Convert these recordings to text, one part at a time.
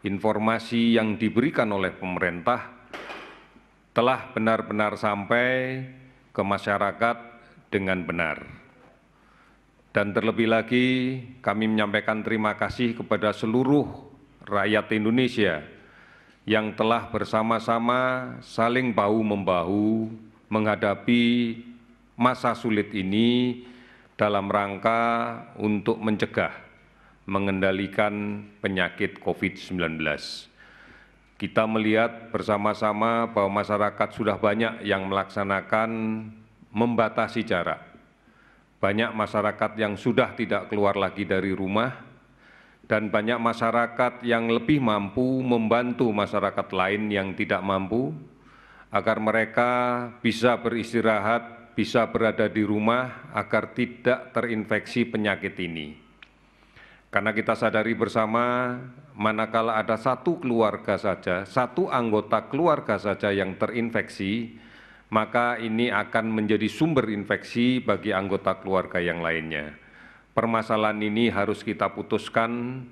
informasi yang diberikan oleh pemerintah telah benar-benar sampai ke masyarakat dengan benar. Dan terlebih lagi kami menyampaikan terima kasih kepada seluruh rakyat Indonesia yang telah bersama-sama saling bahu-membahu menghadapi masa sulit ini dalam rangka untuk mencegah, mengendalikan penyakit COVID-19. Kita melihat bersama-sama bahwa masyarakat sudah banyak yang melaksanakan membatasi jarak. Banyak masyarakat yang sudah tidak keluar lagi dari rumah, dan banyak masyarakat yang lebih mampu membantu masyarakat lain yang tidak mampu, agar mereka bisa beristirahat, bisa berada di rumah, agar tidak terinfeksi penyakit ini. Karena kita sadari bersama, manakala ada satu keluarga saja, satu anggota keluarga saja yang terinfeksi, maka ini akan menjadi sumber infeksi bagi anggota keluarga yang lainnya. Permasalahan ini harus kita putuskan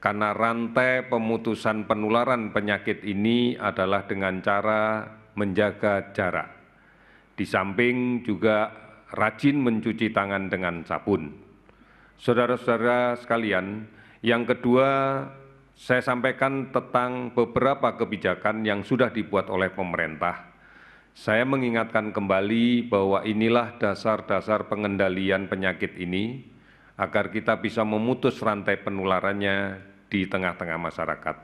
karena rantai pemutusan penularan penyakit ini adalah dengan cara menjaga jarak. Di samping juga rajin mencuci tangan dengan sabun. Saudara-saudara sekalian, yang kedua saya sampaikan tentang beberapa kebijakan yang sudah dibuat oleh pemerintah. Saya mengingatkan kembali bahwa inilah dasar-dasar pengendalian penyakit ini agar kita bisa memutus rantai penularannya di tengah-tengah masyarakat.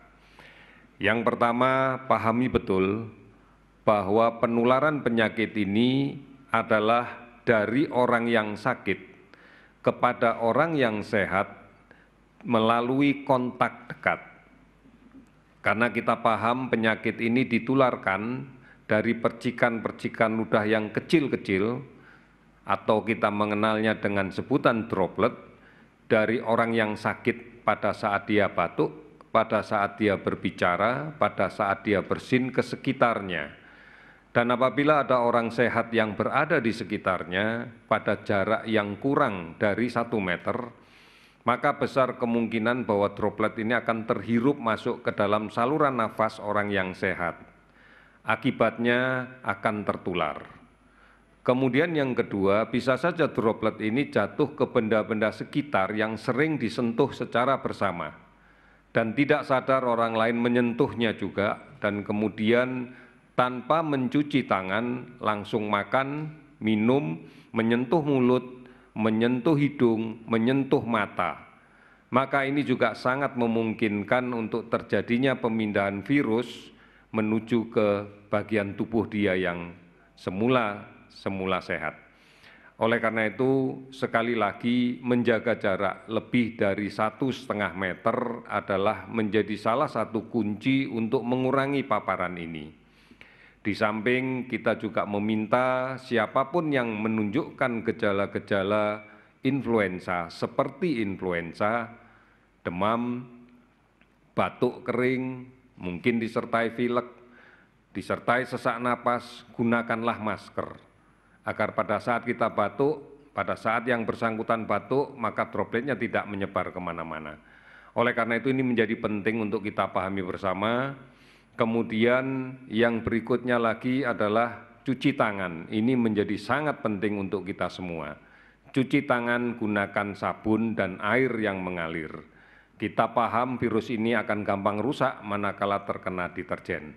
Yang pertama, pahami betul bahwa penularan penyakit ini adalah dari orang yang sakit kepada orang yang sehat melalui kontak dekat. Karena kita paham penyakit ini ditularkan dari percikan-percikan ludah yang kecil-kecil atau kita mengenalnya dengan sebutan droplet dari orang yang sakit pada saat dia batuk, pada saat dia berbicara, pada saat dia bersin ke sekitarnya. Dan apabila ada orang sehat yang berada di sekitarnya pada jarak yang kurang dari 1 meter, maka besar kemungkinan bahwa droplet ini akan terhirup masuk ke dalam saluran nafas orang yang sehat. Akibatnya akan tertular. Kemudian yang kedua, bisa saja droplet ini jatuh ke benda-benda sekitar yang sering disentuh secara bersama dan tidak sadar orang lain menyentuhnya juga, dan kemudian tanpa mencuci tangan langsung makan, minum, menyentuh mulut, menyentuh hidung, menyentuh mata. Maka ini juga sangat memungkinkan untuk terjadinya pemindahan virus menuju ke bagian tubuh dia yang semula sehat. Oleh karena itu, sekali lagi menjaga jarak lebih dari 1,5 meter adalah menjadi salah satu kunci untuk mengurangi paparan ini. Di samping kita juga meminta siapapun yang menunjukkan gejala-gejala influenza seperti influenza, demam, batuk kering, mungkin disertai pilek, disertai sesak napas, gunakanlah masker. Agar pada saat kita batuk, pada saat yang bersangkutan batuk, maka dropletnya tidak menyebar kemana-mana. Oleh karena itu ini menjadi penting untuk kita pahami bersama. Kemudian yang berikutnya lagi adalah cuci tangan. Ini menjadi sangat penting untuk kita semua. Cuci tangan, gunakan sabun dan air yang mengalir. Kita paham virus ini akan gampang rusak manakala terkena deterjen.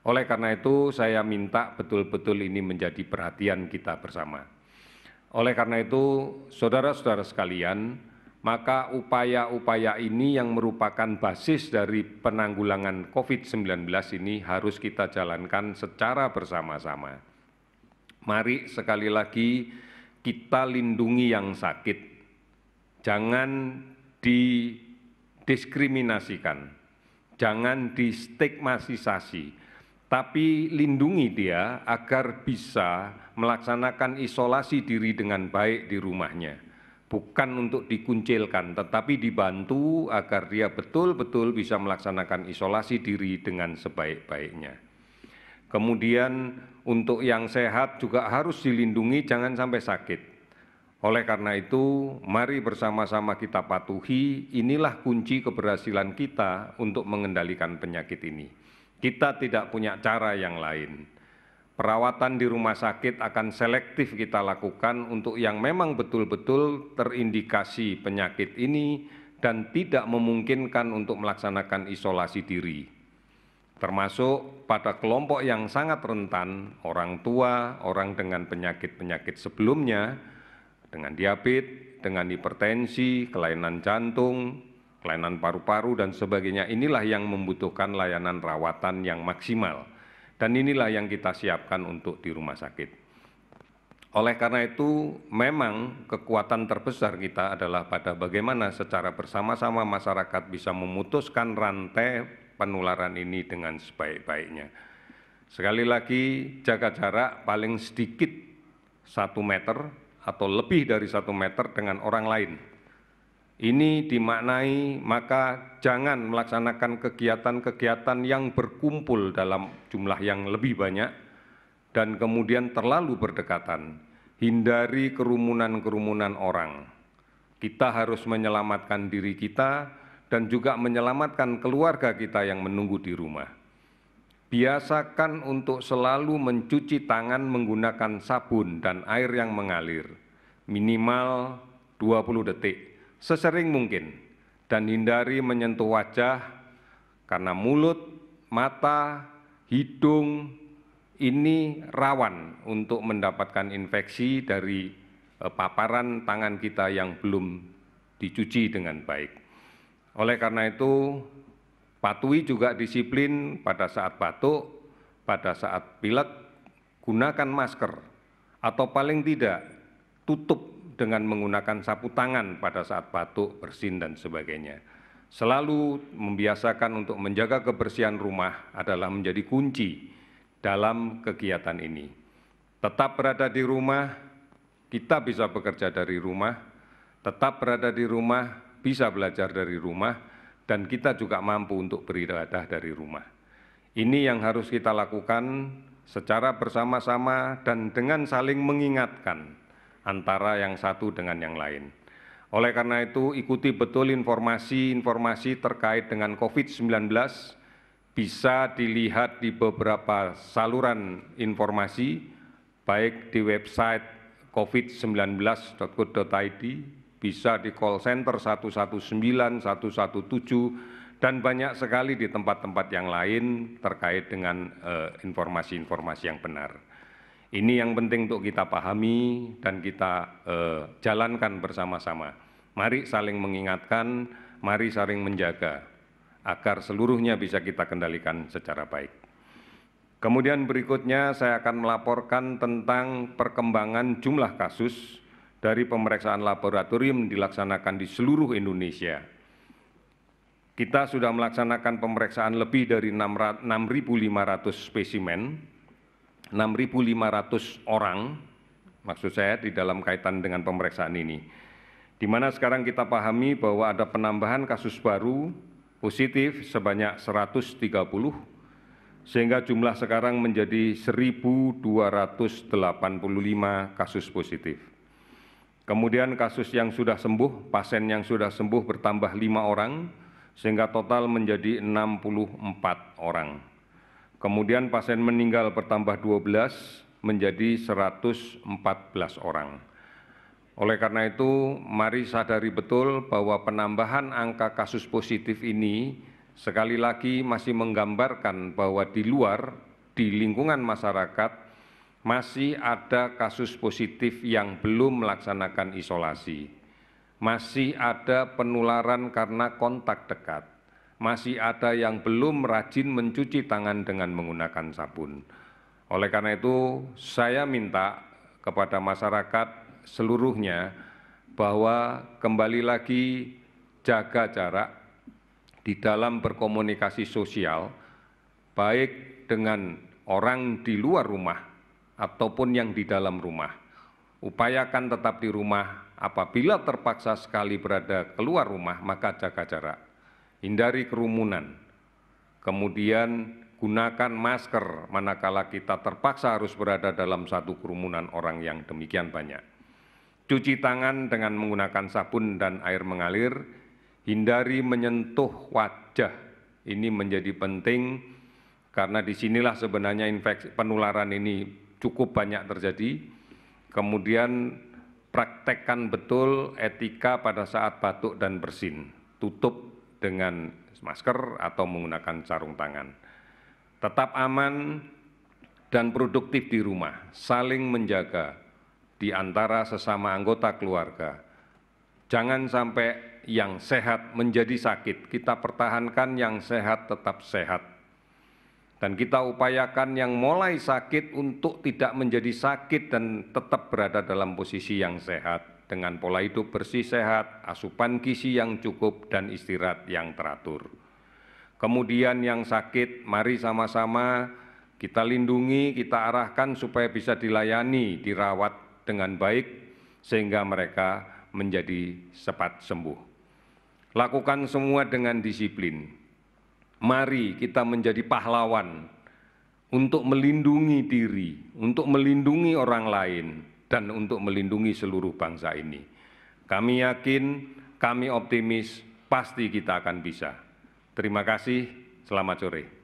Oleh karena itu saya minta betul-betul ini menjadi perhatian kita bersama. Oleh karena itu saudara-saudara sekalian, maka upaya-upaya ini yang merupakan basis dari penanggulangan COVID-19 ini harus kita jalankan secara bersama-sama. Mari sekali lagi kita lindungi yang sakit. Jangan didiskriminasikan, jangan distigmatisasi, tapi lindungi dia agar bisa melaksanakan isolasi diri dengan baik di rumahnya. Bukan untuk dikuncilkan, tetapi dibantu agar dia betul-betul bisa melaksanakan isolasi diri dengan sebaik-baiknya. Kemudian untuk yang sehat juga harus dilindungi, jangan sampai sakit. Oleh karena itu, mari bersama-sama kita patuhi, inilah kunci keberhasilan kita untuk mengendalikan penyakit ini. Kita tidak punya cara yang lain. Perawatan di rumah sakit akan selektif kita lakukan untuk yang memang betul-betul terindikasi penyakit ini dan tidak memungkinkan untuk melaksanakan isolasi diri. Termasuk pada kelompok yang sangat rentan, orang tua, orang dengan penyakit-penyakit sebelumnya, dengan diabetes, dengan hipertensi, kelainan jantung, kelainan paru-paru, dan sebagainya. Inilah yang membutuhkan layanan rawatan yang maksimal. Dan inilah yang kita siapkan untuk di rumah sakit. Oleh karena itu, memang kekuatan terbesar kita adalah pada bagaimana secara bersama-sama masyarakat bisa memutuskan rantai penularan ini dengan sebaik-baiknya. Sekali lagi, jaga jarak paling sedikit 1 meter atau lebih dari 1 meter dengan orang lain. Ini dimaknai maka jangan melaksanakan kegiatan-kegiatan yang berkumpul dalam jumlah yang lebih banyak dan kemudian terlalu berdekatan. Hindari kerumunan-kerumunan orang. Kita harus menyelamatkan diri kita dan juga menyelamatkan keluarga kita yang menunggu di rumah. Biasakan untuk selalu mencuci tangan menggunakan sabun dan air yang mengalir, minimal 20 detik, sesering mungkin, dan hindari menyentuh wajah karena mulut, mata, hidung ini rawan untuk mendapatkan infeksi dari paparan tangan kita yang belum dicuci dengan baik. Oleh karena itu, patuhi juga disiplin pada saat batuk, pada saat pilek, gunakan masker, atau paling tidak tutup dengan menggunakan sapu tangan pada saat batuk, bersin, dan sebagainya. Selalu membiasakan untuk menjaga kebersihan rumah adalah menjadi kunci dalam kegiatan ini. Tetap berada di rumah, kita bisa bekerja dari rumah, tetap berada di rumah, bisa belajar dari rumah, dan kita juga mampu untuk beribadah dari rumah. Ini yang harus kita lakukan secara bersama-sama dan dengan saling mengingatkan antara yang satu dengan yang lain. Oleh karena itu, ikuti betul informasi-informasi terkait dengan COVID-19, bisa dilihat di beberapa saluran informasi, baik di website covid19.go.id, bisa di call center 119, 117, dan banyak sekali di tempat-tempat yang lain terkait dengan informasi-informasi yang benar. Ini yang penting untuk kita pahami dan kita jalankan bersama-sama. Mari saling mengingatkan, mari saling menjaga, agar seluruhnya bisa kita kendalikan secara baik. Kemudian berikutnya saya akan melaporkan tentang perkembangan jumlah kasus dari pemeriksaan laboratorium dilaksanakan di seluruh Indonesia. Kita sudah melaksanakan pemeriksaan lebih dari 6.500 spesimen, 6.500 orang, maksud saya di dalam kaitan dengan pemeriksaan ini. Di mana sekarang kita pahami bahwa ada penambahan kasus baru positif sebanyak 130, sehingga jumlah sekarang menjadi 1.285 kasus positif. Kemudian kasus yang sudah sembuh, pasien yang sudah sembuh bertambah 5 orang, sehingga total menjadi 64 orang. Kemudian pasien meninggal bertambah 12 menjadi 114 orang. Oleh karena itu, mari sadari betul bahwa penambahan angka kasus positif ini sekali lagi masih menggambarkan bahwa di luar, di lingkungan masyarakat, masih ada kasus positif yang belum melaksanakan isolasi. Masih ada penularan karena kontak dekat. Masih ada yang belum rajin mencuci tangan dengan menggunakan sabun. Oleh karena itu, saya minta kepada masyarakat seluruhnya bahwa kembali lagi jaga jarak di dalam berkomunikasi sosial, baik dengan orang di luar rumah ataupun yang di dalam rumah. Upayakan tetap di rumah, apabila terpaksa sekali berada keluar rumah, maka jaga jarak. Hindari kerumunan, kemudian gunakan masker manakala kita terpaksa harus berada dalam satu kerumunan orang yang demikian banyak. cuci tangan dengan menggunakan sabun dan air mengalir, hindari menyentuh wajah. Ini menjadi penting karena disinilah sebenarnya infeksi penularan ini cukup banyak terjadi. Kemudian praktekkan betul etika pada saat batuk dan bersin. Tutup dengan masker atau menggunakan sarung tangan. Tetap aman dan produktif di rumah, saling menjaga di antara sesama anggota keluarga. Jangan sampai yang sehat menjadi sakit, kita pertahankan yang sehat tetap sehat. Dan kita upayakan yang mulai sakit untuk tidak menjadi sakit dan tetap berada dalam posisi yang sehat dengan pola hidup bersih sehat, asupan gizi yang cukup, dan istirahat yang teratur. Kemudian yang sakit, mari sama-sama kita lindungi, kita arahkan supaya bisa dilayani, dirawat dengan baik sehingga mereka menjadi cepat sembuh. Lakukan semua dengan disiplin. Mari kita menjadi pahlawan untuk melindungi diri, untuk melindungi orang lain, dan untuk melindungi seluruh bangsa ini. Kami yakin, kami optimis, pasti kita akan bisa. Terima kasih, selamat sore.